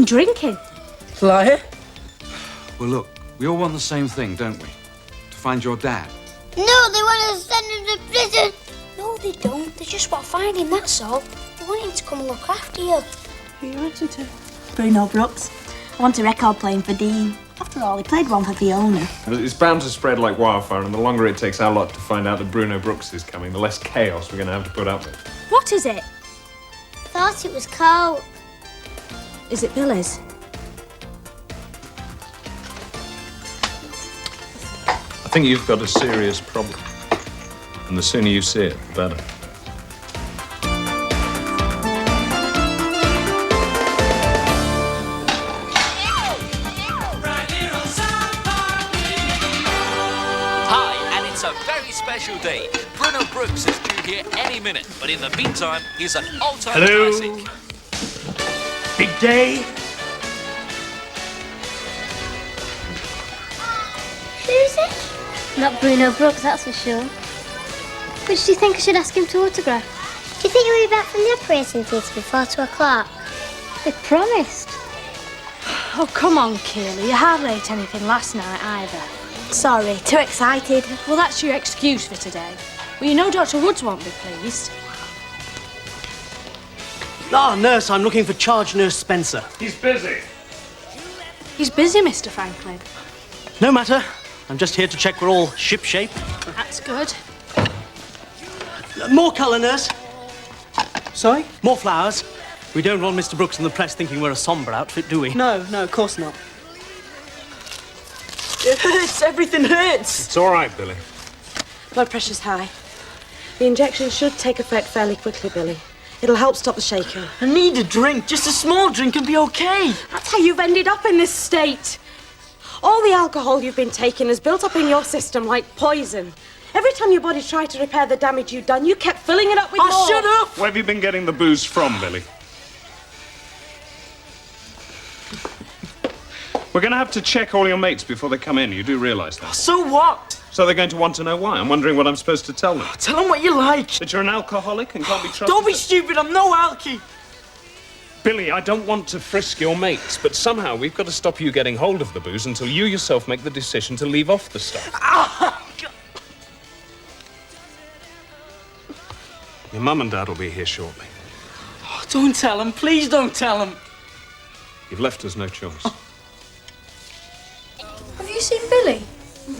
drinking. Liar? Well, look, we all want the same thing, don't we? To find your dad. No, they want to send him to prison. No, they don't. They just want to find him, that's all. They want him to come and look after you. Who are you writing to? Bruno Brooks. I want a record playing for Dean. After all, he played one for Fiona. It's bound to spread like wildfire, and the longer it takes our lot to find out that Bruno Brooks is coming, the less chaos we're going to have to put up with. What is it? Thought it was cold. Is it Billy's? I think you've got a serious problem. And the sooner you see it, the better. Hi, and it's a very special day. Bruno Brooks is due here any minute, but in the meantime, here's an all-time classic. Big day? Who's it? Not Bruno Brooks, that's for sure. Which do you think I should ask him to autograph? Do you think he'll be back from the operating theatre before 2 o'clock? They promised. Oh, come on, Keely. You hardly ate anything last night either. Sorry, too excited. Well, that's your excuse for today. Well, you know Dr. Woods won't be pleased. Ah, nurse, I'm looking for charge nurse Spencer. He's busy. He's busy, Mr. Franklin. No matter. I'm just here to check we're all shipshape. That's good. More colour, nurse. Sorry? More flowers. We don't want Mr. Brooks in the press thinking we're a sombre outfit, do we? No, of course not. It hurts. Everything hurts. It's all right, Billy. Blood pressure's high. The injection should take effect fairly quickly, Billy. It'll help stop the shaking. I need a drink. Just a small drink and be okay. That's how you've ended up in this state. All the alcohol you've been taking has built up in your system like poison. Every time your body tried to repair the damage you'd done, you kept filling it up with more. Shut up! Where have you been getting the booze from, Billy? We're going to have to check all your mates before they come in. You do realise that. So what? So they're going to want to know why. I'm wondering what I'm supposed to tell them. Tell them what you like. That you're an alcoholic and can't be trusted. Don't be stupid. I'm no alky. Billy, I don't want to frisk your mates, but somehow we've got to stop you getting hold of the booze until you yourself make the decision to leave off the stuff. Your mum and dad will be here shortly. Oh, don't tell them. Please don't tell them. You've left us no choice. Have you seen Billy?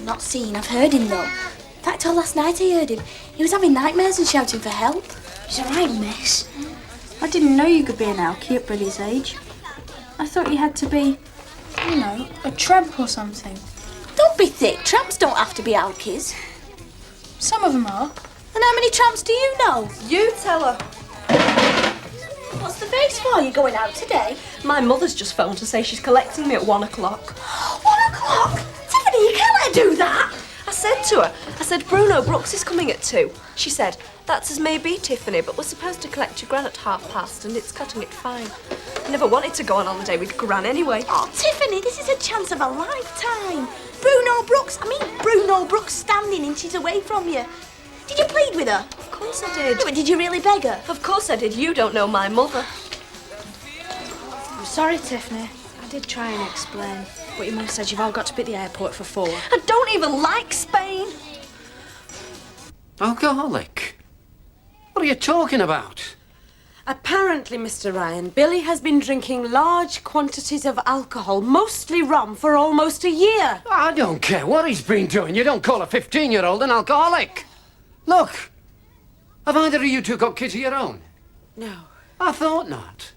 Not seen, I've heard him though. In fact, all last night I heard him. He was having nightmares and shouting for help. He's a right mess. I didn't know you could be an alky at Billy's age. I thought you had to be, you know, a tramp or something. Don't be thick. Tramps don't have to be alkies. Some of them are. And how many tramps do you know? You tell her. What's the face for? You going out today? My mother's just phoned to say she's collecting me at 1 o'clock. 1 o'clock? Tiffany, you can't let her do that. I said to her, Bruno Brooks is coming at 2. She said, that's as may be, Tiffany, but we're supposed to collect your gran at past, and it's cutting it fine. I never wanted to go on holiday with Gran anyway. Oh, Tiffany, this is a chance of a lifetime. Bruno Brooks standing inches away from you. Did you plead with her? Of course I did. But did you really beg her? Of course I did. You don't know my mother. I'm sorry, Tiffany. I did try and explain, but your mum said you've all got to be at the airport for 4. I don't even like Spain. Alcoholic? What are you talking about? Apparently, Mr. Ryan, Billy has been drinking large quantities of alcohol, mostly rum, for almost a year. I don't care what he's been doing. You don't call a 15-year-old an alcoholic. Look, have either of you two got kids of your own? No. I thought not.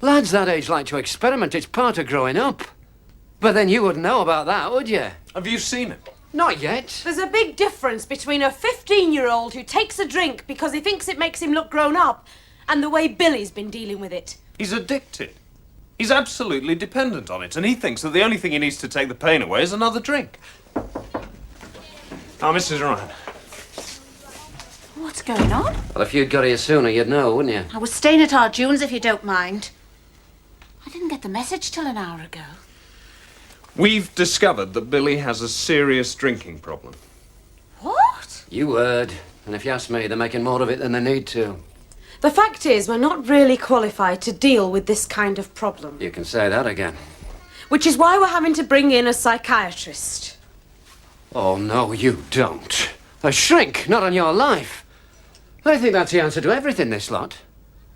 Lads that age like to experiment. It's part of growing up. But then you wouldn't know about that, would you? Have you seen him? Not yet. There's a big difference between a 15-year-old who takes a drink because he thinks it makes him look grown up and the way Billy's been dealing with it. He's addicted. He's absolutely dependent on it, and he thinks that the only thing he needs to take the pain away is another drink. Oh, Mrs. Ryan. What's going on? Well, if you'd got here sooner, you'd know, wouldn't you? I was staying at our June's, if you don't mind. I didn't get the message till an hour ago. We've discovered that Billy has a serious drinking problem. What? You heard. And if you ask me, they're making more of it than they need to. The fact is, we're not really qualified to deal with this kind of problem. You can say that again. Which is why we're having to bring in a psychiatrist. Oh, no, you don't. A shrink, not on your life. I think that's the answer to everything, this lot.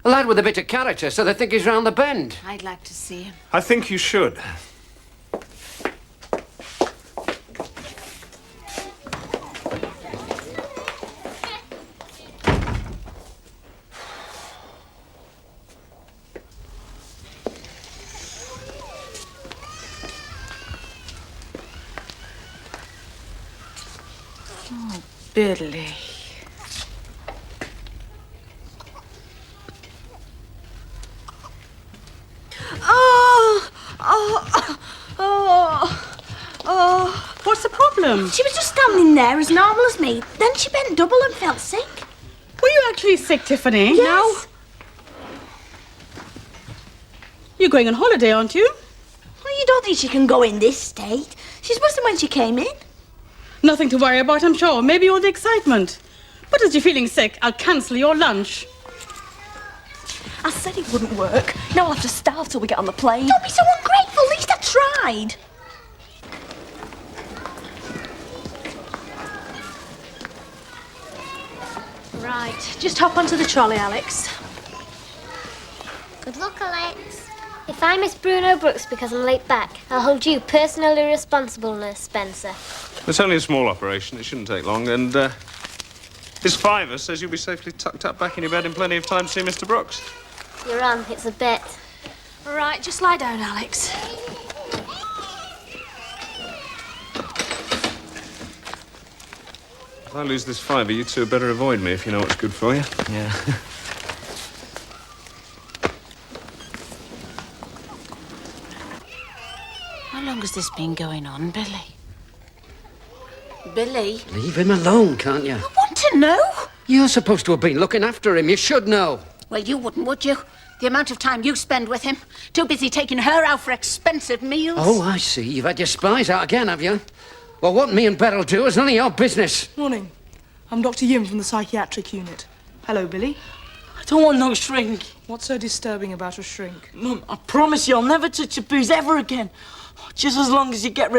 A lad with a bit of character, so they think he's round the bend. I'd like to see him. I think you should. Oh, Billy. What's the problem? She was just standing there as normal as me. Then she bent double and felt sick. Were you actually sick, Tiffany? Yes. You're going on holiday, aren't you? Well, you don't think she can go in this state? She's worse than when she came in. Nothing to worry about, I'm sure. Maybe all the excitement. But as you're feeling sick, I'll cancel your lunch. I said it wouldn't work. Now I'll have to starve till we get on the plane. Don't be so ungrateful. At least I tried. Right, just hop onto the trolley, Alex. Good luck, Alex. If I miss Bruno Brooks because I'm late back, I'll hold you personally responsible, Nurse Spencer. It's only a small operation. It shouldn't take long. And this fiver says you'll be safely tucked up back in your bed in plenty of time to see Mr. Brooks. You're on. It's a bet. Right, just lie down, Alex. If I lose this fiver, you two had better avoid me if you know what's good for you. Yeah. How long has this been going on, Billy? Billy? Leave him alone, can't you? I want to know. You're supposed to have been looking after him. You should know. Well, you wouldn't, would you? The amount of time you spend with him. Too busy taking her out for expensive meals. Oh, I see. You've had your spies out again, have you? Well, what me and Beryl do is none of your business. Morning. I'm Dr. Yim from the psychiatric unit. Hello, Billy. I don't want no shrink. What's so disturbing about a shrink? Mum, I promise you I'll never touch a booze ever again. Just as long as you get rid